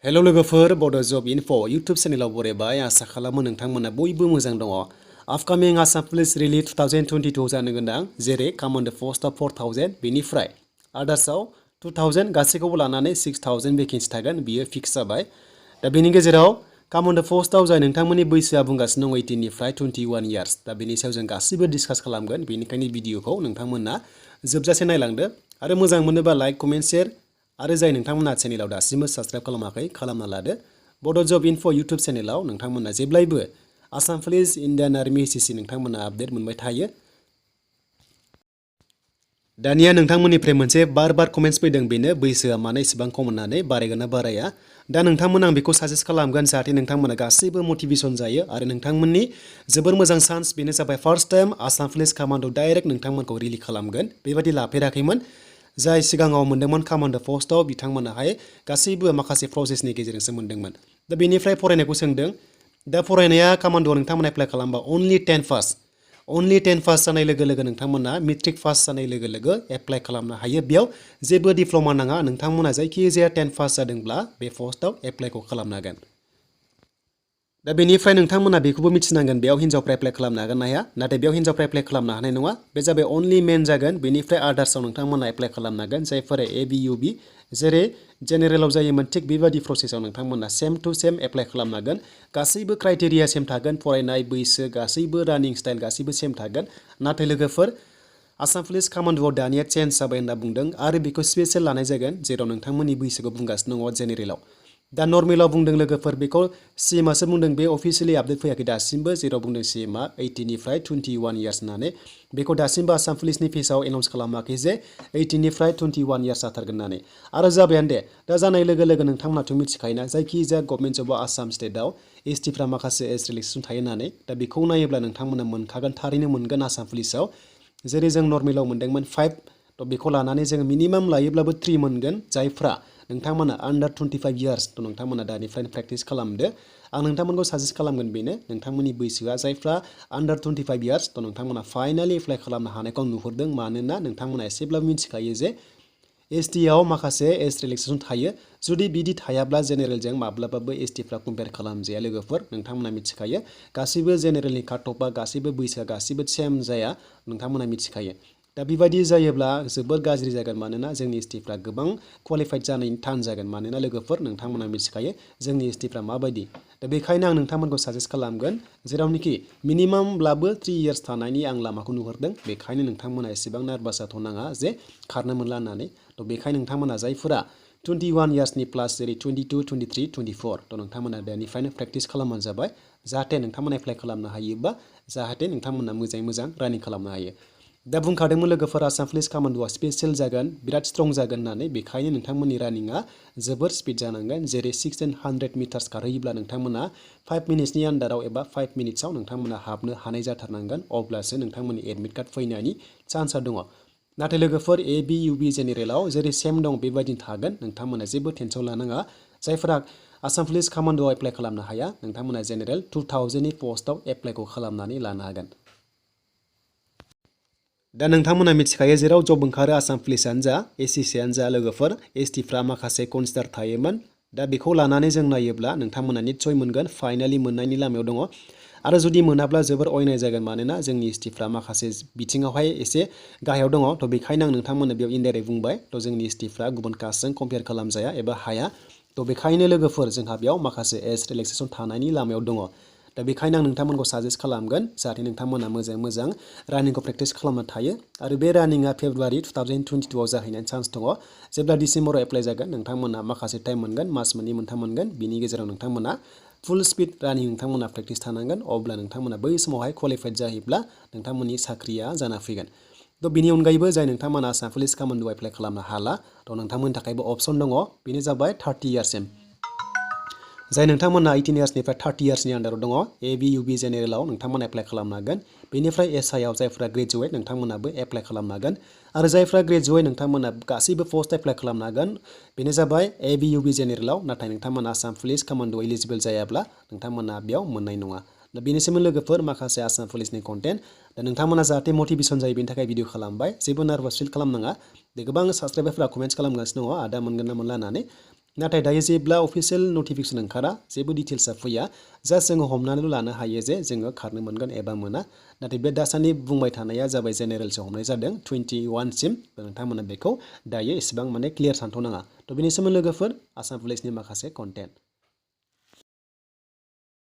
hello लोगोफोर बड' जब info YouTube चेनेलाव बरायबाय आसा खालामो नोंथांमोना बयबो मोजां दङ आपकामिं आसाम पुलिस रिलि 2022 जानो गोनां जेरै कामान्डो पस्टआ 4000 बेनिफ्राय आदार्सआव 2000 गासैखौबो लानानै 6000 भेकेन्सि थागोन बियो फिक्स जाबाय दा बेनि गेजेराव कामान्डो पस्टआव जाय नोंथांमोननि बैसोआ बुंगासिनो दं 18 निफ्राय 21 इयार्स दा बेनि सायाव जों गासिबो डिसकास खालामगोन बेनिखायनो भिडिअखौ नोंथांमोना जोबजासे नायलांदो आरो मोजां मोनोबा लाइक कमेन्ट शेयार आरो जाय नोंथांमोना चेनेलाव दासिमबो साबस्क्राइब खालामाखै खालामना लादो बड' जब इनफो इउटुब चेनेलाव नोंथांमोना जेब्लायबो Assam police Indian army SSC नोंथांमोना आपडेट मोनबाय थायो दानिया नोंथांमोननिफ्राय मोनसे बार कमेन्ट्स फैदों बेनो बैसोआ मानो इसेबां खम होननानै बारायगोन ना बाराया दा नोंथांमोना आं बेखौ साजेस्ट खालामगोन जाहाथे नोंथांमोना गासैबो मटिभेसन जायो आरो नोंथांमोननि जोबोर मोजां चान्स बेनो जाबाय first time Assam police commando direct नोंथांमोनखौ रिलि खालामगोन बेबायदि लाफेराखैमोन जाय सिगाङाव मोन्दोंमोन कामान्डो पस्टआव बिथांमोनाहाय गासैबो माखासे प्रसेसनि गेजेरजोंसो मोन्दोंमोन दा बेनिफ्राय फरायनायखौ सोंदों दा फरायनाया कामान्डोआव नोंथांमोना एप्लाइ खालामबा अनलि 10 पास जानाय लोगो लोगो नोंथांमोना मेट्रिक पास जानाय लोगो लोगो एप्लाइ खालामनो हायो बेयाव जेबो डिप्ल'मा नाङा नोंथांमोना जायखिजाया 10 पास जादोंब्ला बे पस्टआव एप्लाइखौ खालामनो हागोन दा बेनिफ्राय नोंथांमोना बेखौबो मिथिनांगोन बेयाव हिन्जावफ्रा एप्लाइ खालामनो हागोन ना हाया नाथाय बेयाव हिन्जावफ्रा एप्लाइ खालामनो हानाय नङा बे जाबाय अनलि मेन जागोन बेनिफ्राय आदार्सआव नोंथांमोना एप्लाइ खालामनो हागोन जायफोरा ABUB जेरै जेनेरेलाव जायोमोन थिग बेबायदि प्रसेसआव नोंथांमोना सेम टु सेम एप्लाइ खालामनो हागोन गासैबो क्राइटेरिया सेम थागोन फरायनाय बैसो गासैबो रानिं स्टाइल गासैबो सेम थागोन नाथाय लोगोफोर आसाम पुलिस कामान्डोआव दानिया चेन्ज जाबाय होनना बुंदों आरो बेखौ स्पेसियेल लानाय जागोन जेराव नोंथांमोननि बैसोखौ बुंगासिनो दङ जेनेरेलाव दा नर्मेलाव बुंदों लोगोफोर बेखौ सिएमआसो बुंदों बे अफिसियेलि आपडेट फैयाखै दासिमबो जेराव बुंदों सिएमआ 18 निफ्राय 21 इयार्स होननानै बेखौ दासिमबो आसाम पुलिसनि पेजआव एनाउन्स खालामाखै जे 18 निफ्राय 21 इयार्स जाथारगोन होननानै आरो जाबायानो दे दा जानाय लोगो लोगो नोंथांमोनाथ' मिथिखायोना जायखिजाया गभर्नमेन्ट जबआव आसाम स्टेटआव एसटिफ्रा माखासे एज रिलेक्सेसन थायो होननानै दा बेखौ नायोब्ला नोंथांमोना मोनखागोन थारैनो मोनगोन आसाम पुलिसआव जेरै जों नर्मेलाव मोन्दोंमोन 5 थ' बेखौ लानानै जों मिनिमाम लायोब्लाबो 3 मोनगोन जायफ्रा नोंथांमोना आन्डार 25 इयार्स थ' नोंथांमोना दानिफ्रायनो प्रेक्टिस खालामदो आं नोंथांमोनखौ साजेस्ट खालामगोन बेनो नोंथांमोननि बैसोआ जायफ्रा आन्डार 25 इयार्स थ' नोंथांमोना फाइनालि एप्लाइ खालामनो हानायखौ नुहुरदों मानोना नोंथांमोना एसेब्लाबो मिथिखायो जे एसटिआव माखासे एज रिलेक्सेसन थायो जुदि बिदि थायाब्ला जेनेरेलजों माब्लाबाबो एसटिफ्रा कम्पेयार खालामजाया लोगोफोर नोंथांमोना मिथिखायो गासैबो जेनेरेलनि काटअफआ गासैबो बैसोआ गासैबो सेम जाया नोंथांमोना मिथिखायो दा बेबायदि जायोब्ला जोबोर गाज्रि जागोन मानोना जोंनि एसटिफ्रा गोबां क्वालिफाइड जानायनि थान जागोन मानोना लोगोफोर नोंथांमोना मिथिखायो जोंनि एसटिफ्रा माबायदि दा बेखायनो आं नोंथांमोनखौ साजेस्ट खालामगोन जेरावनोखि मिनिमामब्लाबो 3 इयार्स थानायनि आं लामाखौ नुहुरदों बेखायनो नोंथांमोना एसेबां नार्भास जाथ'नाङा जे खारनो मोनला होननानै थ' बेखायनो नोंथांमोना जायफोरा 21 इयार्सनि प्लास जेरै 22, 23, 24 थ' नोंथांमोना दानिफ्रायनो प्रेक्टिस खालामबानो जाबाय जाहाथे नोंथांमोना एप्लाइ खालामनो हायोबा जाहाथे नोंथांमोना मोजाङै मोजां रानिं खालामनो हायो दा बुंखादोंमोन लोगोफोर आसाम पुलिस कामान्डोआ स्पेसियेल जागोन बिराद स्ट्रं जागोन होननानै बेखायनो नोंथांमोननि रानिंआ जोबोर स्पिड जानांगोन जेरै 6 and 100 मिटार्स खारहैयोब्ला नोंथांमोना 5 मिनिट्सनि आन्डाराव एबा 5 मिनिट्सआव नोंथांमोना हाबनो हानाय जाथारनांगोन अब्लासो नोंथांमोननि एडमिट कार्ड फैनायनि चान्सआ दङ नाथाय लोगोफोर ABUB जेनेरेलाव जेरै सेम दं बेबायदिनो थागोन नोंथांमोना जेबो टेनसन लानाङा जायफोरा आसाम पुलिस कामान्डोआव एप्लाइ खालामनो हाया नोंथांमोना जेनेरेल 2000नि पस्टआव एप्लाइखौ खालामनानै लानो हागोन दा नोंथांमोना मिथिखायो जेराव जब ओंखारो आसाम पुलिसआनो जा एसएससिआनो जा लोगोफोर एसटिफ्रा माखासे कनसिडार थायोमोन दा बेखौ लानानै जों नायोब्ला नोंथांमोना निस्सय मोनगोन फाइनालि मोननायनि लामायाव दङ आरो जुदि मोनाब्ला जोबोर अयनाय जागोन मानोना जोंनि एसटिफ्रा माखासे बिथिङावहाय एसे गाहायाव दङ थ' बेखायनो आं नोंथांमोननो बेयाव इनडाइरेक्ट बुंबाय थ' जोंनि एसटिफ्रा गुबुन कास्टजों कम्पेयार खालामजाया एबा हाया थ' बेखायनो लोगोफोर जोंहा बेयाव माखासे एज रिलेक्सेसन थानायनि लामायाव दङ दा बेखायनो आं नोंथांमोनखौ साजेस्ट खालामगोन जाहाथे नोंथांमोना मोजां रानिंखौ प्रेक्टिस खालामनो थायो आरो बे रानिंआ फेब्रुवारि 2022आव जाहैनायनि चान्स दङ जेब्ला डिसेम्बराव एप्लाइ जागोन नोंथांमोना माखासे टाइम मोनगोन मास मोननै मोनथाम मोनगोन बिनि गेजेराव नोंथांमोना फुल स्पिड रानिं नोंथांमोना प्रेक्टिस थानांगोन अब्ला नोंथांमोना बै समावहाय क्वालिफाइड जायोब्ला नोंथांमोननि साख्रिया जाना फैगोन थ' बिनि अनगायैबो जाय नोंथांमोना आसाम पुलिस कामान्डोआव एप्लाइ खालामनो हाला थ' नोंथांमोननि थाखायबो अप्सन दङ बेनो जाबाय 30 इयार्ससिम जाय नोंथांमोना 18 इयार्सनिफ्राय 30 इयार्सनि आन्डाराव दङ ABUB जेनेरेलाव नोंथांमोना एप्लाइ खालामनो हागोन बेनिफ्राय एसआइआव जायफ्रा ग्रेजुवेट नोंथांमोनाबो एप्लाइ खालामनो हागोन आरो जायफ्रा ग्रेजुवेट नोंथांमोना गासैबो पस्ट एप्लाइ खालामनो हागोन बेनो जाबाय ABUB जेनेरेलाव नाथाय नोंथांमोना आसाम पुलिस कामान्डो एलिजिबल जायाब्ला नोंथांमोना बेयाव मोननाय नङा दा बेनिसिम लोगोफोर माखासे आसाम पुलिसनि कन्टेन्ट दा नोंथांमोना जाहाथे मटिभेसन जायो बेनि थाखाय भिडिअ खालामबाय जेबो नार्भास फिल खालामनाङा दे गोबां साबस्क्राइबारफोरा कमेन्ट्स खालामगासिनो दङ आदा मोनगोन ना मोनला होननानै नाथाय दायो जेब्ला अफिसियेल नटिफिकेसन ओंखारा जेबो डिटेल्सआ फैया जास्ट जोङो हमनानैल' लानो हायो जे जोङो खारनो मोनगोन एबा मोना नाथाय बे दासान्दि बुंबाय थानाया जाबाय जेनेरेलसो हमनाय जादों 21 सिम नोंथांमोना बेखौ दायो एसेबां माने क्लियार सानथ'नाङा थ' बेनि सोमोन्दै लोगोफोर आसाम पुलिसनि माखासे कन्टेन्ट